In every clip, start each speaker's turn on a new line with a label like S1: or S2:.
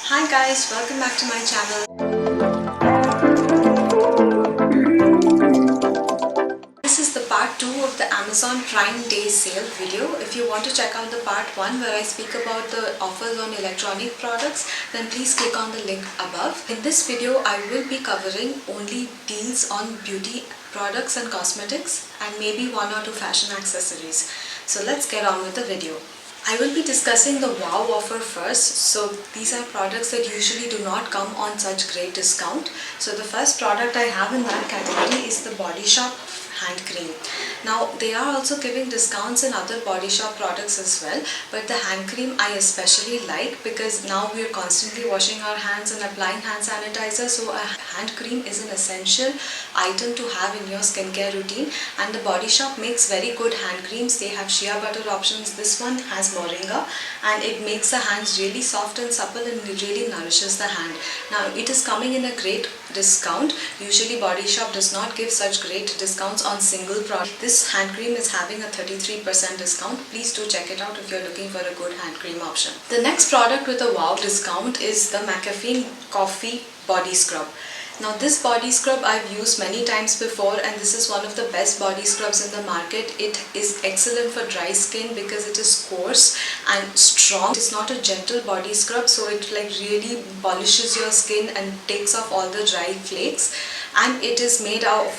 S1: Hi guys, welcome back to my channel. This is the part 2 of the Amazon Prime Day sale video. If you want to check out the part 1 where I speak about the offers on electronic products, then please click on the link above. In this video, I will be covering only deals on beauty products and cosmetics and maybe one or two fashion accessories. So let's get on with the video. I will be discussing the WOW offer first. So these are products that usually do not come on such great discount. So the first product I have in that category is the Body Shop hand cream. Now they are also giving discounts in other Body Shop products as well, but the hand cream I especially like because now we are constantly washing our hands and applying hand sanitizer, so a hand cream is an essential item to have in your skincare routine, and the Body Shop makes very good hand creams. They have shea butter options. This one has moringa and it makes the hands really soft and supple and it really nourishes the hand. Now it is coming in a great discount. Usually Body Shop does not give such great discounts on single product. This hand cream is having a 33% discount. Please do check it out if you're looking for a good hand cream option. The next product with a WOW discount is the McAfee Coffee Body Scrub. Now this body scrub I've used many times before, and this is one of the best body scrubs in the market. It is excellent for dry skin because it is coarse and strong. It's not a gentle body scrub, so it really polishes your skin and takes off all the dry flakes. And it is made of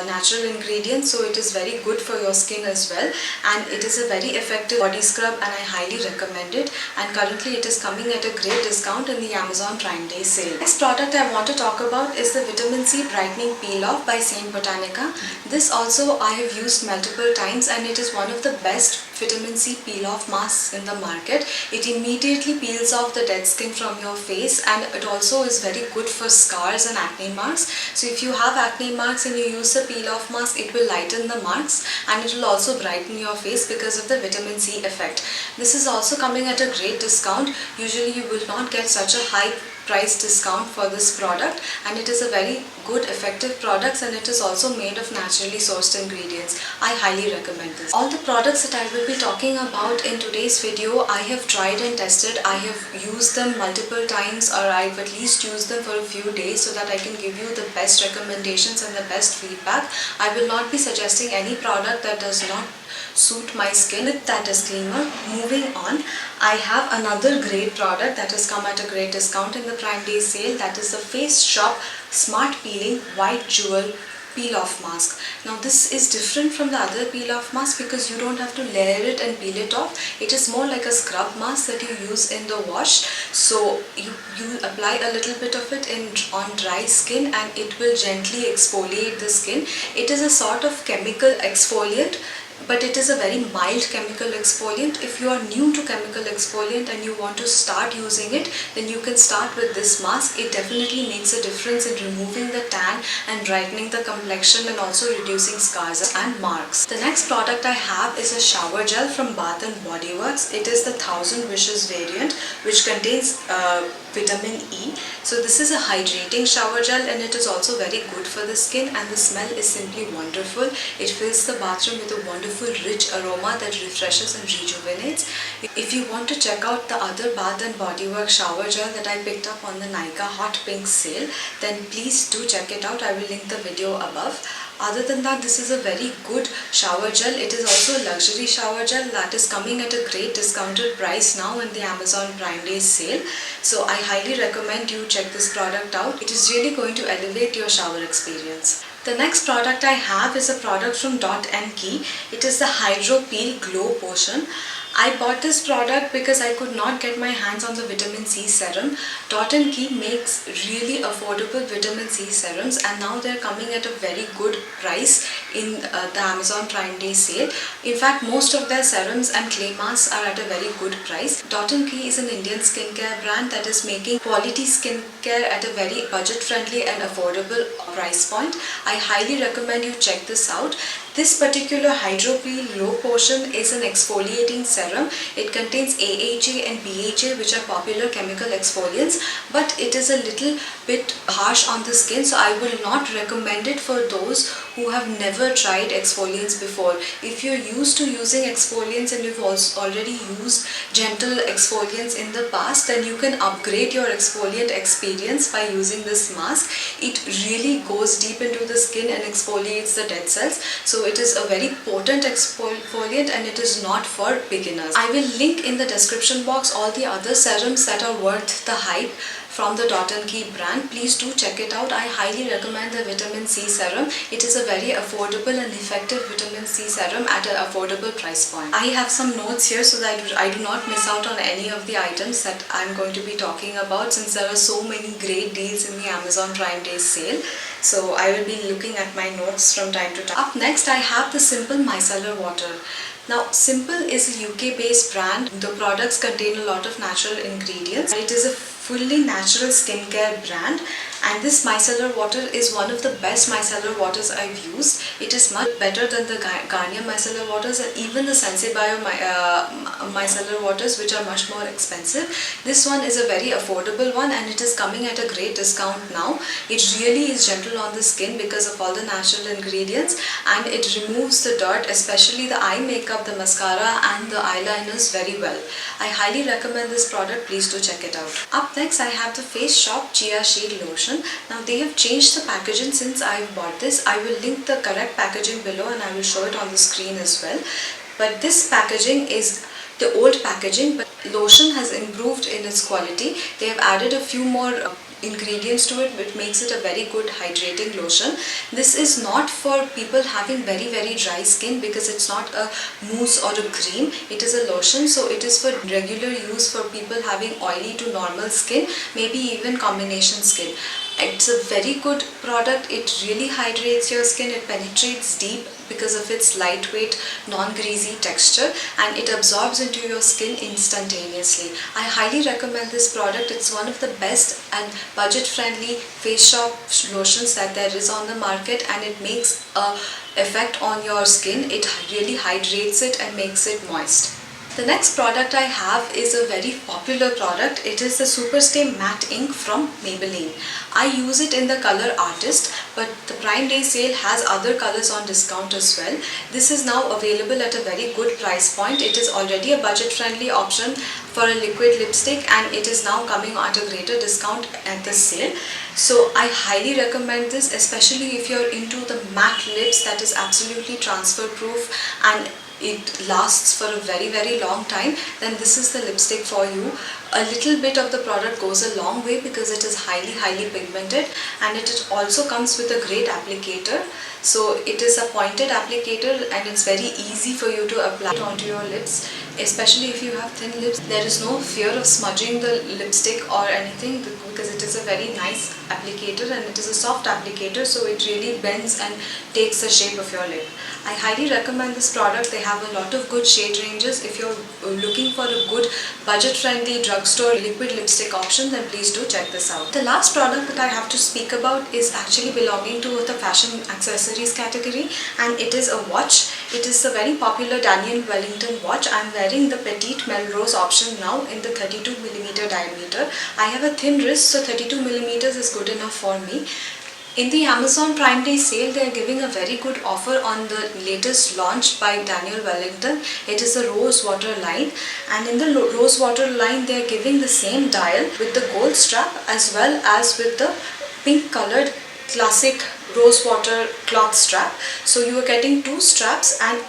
S1: natural ingredients, so it is very good for your skin as well, and it is a very effective body scrub and I highly recommend it, and currently it is coming at a great discount in the Amazon Prime Day sale. Next product I want to talk about is the Vitamin C Brightening Peel Off by Saint Botanica. This also I have used multiple times and it is one of the best vitamin C peel off masks in the market. It immediately peels off the dead skin from your face, and it also is very good for scars and acne marks. So if you have acne marks and you use a peel off mask, it will lighten the marks and it will also brighten your face because of the vitamin C effect. This is also coming at a great discount. Usually you will not get such a high price discount for this product, and it is a very good effective product, and it is also made of naturally sourced ingredients. I highly recommend this. All the products that I will be talking about in today's video, I have tried and tested. I have used them multiple times, or I've at least used them for a few days so that I can give you the best recommendations and the best feedback. I will not be suggesting any product that does not suit my skin. With that disclaimer, moving on, I have another great product that has come at a great discount in the Prime Day sale. That is the Face Shop Smart Peeling White Jewel Peel Off Mask. Now this is different from the other peel off mask because you don't have to layer it and peel it off. It is more like a scrub mask that you use in the wash. So you apply a little bit of it on dry skin and it will gently exfoliate the skin. It is a sort of chemical exfoliant, but it is a very mild chemical exfoliant. If you are new to chemical exfoliant and you want to start using it, then you can start with this mask. It definitely makes a difference in removing the tan and brightening the complexion and also reducing scars and marks. The next product I have is a shower gel from Bath & Body Works. It is the 1000 Wishes variant, which contains vitamin E. So this is a hydrating shower gel and it is also very good for the skin, and the smell is simply wonderful. It fills the bathroom with a wonderful rich aroma that refreshes and rejuvenates. If you want to check out the other Bath & Body Works shower gel that I picked up on the Nykaa Hot Pink sale, then please do check it out. I will link the video above. Other than that, this is a very good shower gel. It is also a luxury shower gel that is coming at a great discounted price now in the Amazon Prime Day sale. So I highly recommend you check this product out. It is really going to elevate your shower experience. The next product I have is a product from Dot & Key. It is the Hydro Peel Glow Potion. I bought this product because I could not get my hands on the vitamin C serum. Dot & Key makes really affordable vitamin C serums, and now they're coming at a very good price in the Amazon Prime Day sale. In fact, most of their serums and clay masks are at a very good price. Dot & Key is an Indian skincare brand that is making quality skincare at a very budget friendly and affordable price point. I highly recommend you check this out. This particular Hydro Peel Low Potion is an exfoliating serum. It contains AHA and BHA, which are popular chemical exfoliants, but it is a little bit harsh on the skin, so I will not recommend it for those who have never tried exfoliants before. If you're used to using exfoliants and you've also already used gentle exfoliants in the past, then you can upgrade your exfoliant experience by using this mask. It really goes deep into the skin and exfoliates the dead cells. So it is a very potent exfoliant and it is not for beginners. I will link in the description box all the other serums that are worth the hype from the Dot & Key brand. Please do check it out. I highly recommend the Vitamin C serum. It is a very affordable and effective Vitamin C serum at an affordable price point. I have some notes here so that I do not miss out on any of the items that I'm going to be talking about, since there are so many great deals in the Amazon Prime Day sale. So I will be looking at my notes from time to time. Up next, I have the Simple Micellar Water. Now, Simple is a UK based brand. The products contain a lot of natural ingredients. It is a fully natural skincare brand, and this micellar water is one of the best micellar waters I've used. It is much better than the Garnier micellar waters and even the Sensibio micellar waters, which are much more expensive. This one is a very affordable one and it is coming at a great discount now. It really is gentle on the skin because of all the natural ingredients, and it removes the dirt, especially the eye makeup, the mascara and the eyeliners very well. I highly recommend this product. Please do check it out. Up next, I have the Face Shop Chia Seed Lotion. Now they have changed the packaging since I bought this. I will link the correct packaging below and I will show it on the screen as well. But this packaging is the old packaging, but lotion has improved in its quality. They have added a few more ingredients to it, which makes it a very good hydrating lotion. This is not for people having very dry skin because it's not a mousse or a cream. It is a lotion, so it is for regular use for people having oily to normal skin, maybe even combination skin. It's a very good product. It really hydrates your skin. It penetrates deep because of its lightweight, non-greasy texture, and it absorbs into your skin instantaneously. I highly recommend this product. It's one of the best and budget-friendly face shop lotions that there is on the market, and it makes an effect on your skin. It really hydrates it and makes it moist. The next product I have is a very popular product. It is the Superstay Matte Ink from Maybelline. I use it in the color Artist, but the Prime Day sale has other colors on discount as well. This is now available at a very good price point. It is already a budget-friendly option for a liquid lipstick, and it is now coming at a greater discount at the sale. So I highly recommend this, especially if you're into the matte lips that is absolutely transfer proof and it lasts for a very long time, then this is the lipstick for you. A little bit of the product goes a long way because it is highly pigmented, and it also comes with a great applicator. So it is a pointed applicator and it's very easy for you to apply it onto your lips, especially if you have thin lips. There is no fear of smudging the lipstick or anything because it is a very nice applicator and it is a soft applicator, so it really bends and takes the shape of your lip. I highly recommend this product. They have a lot of good shade ranges. If you're looking for a good budget-friendly drugstore liquid lipstick option, then please do check this out. The last product that I have to speak about is actually belonging to the fashion accessories category, and it is a watch. It is a very popular Daniel Wellington watch. I'm wearing the Petite Melrose option now in the 32mm diameter. I have a thin wrist, so 32mm is good enough for me. In the Amazon Prime Day sale, they are giving a very good offer on the latest launch by Daniel Wellington. It is the Rose Water line, and in the Rose Water line, they are giving the same dial with the gold strap as well as with the pink colored classic rose water cloth strap. So you are getting two straps and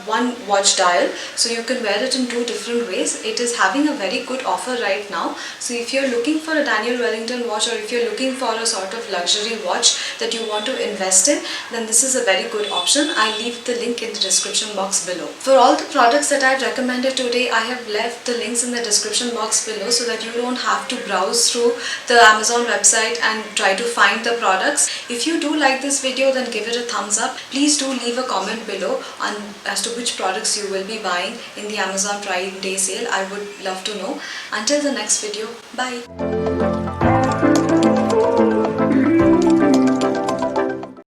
S1: one watch dial, so you can wear it in two different ways. It is having a very good offer right now. So if you're looking for a Daniel Wellington watch, or if you're looking for a sort of luxury watch that you want to invest in, then this is a very good option. I'll leave the link in the description box below. For all the products that I've recommended today, I have left the links in the description box below so that you don't have to browse through the Amazon website and try to find the products. If you do like this video, then give it a thumbs up. Please do leave a comment below on as to which products you will be buying in the Amazon Prime Day sale. I would love to know. Until the next video, bye.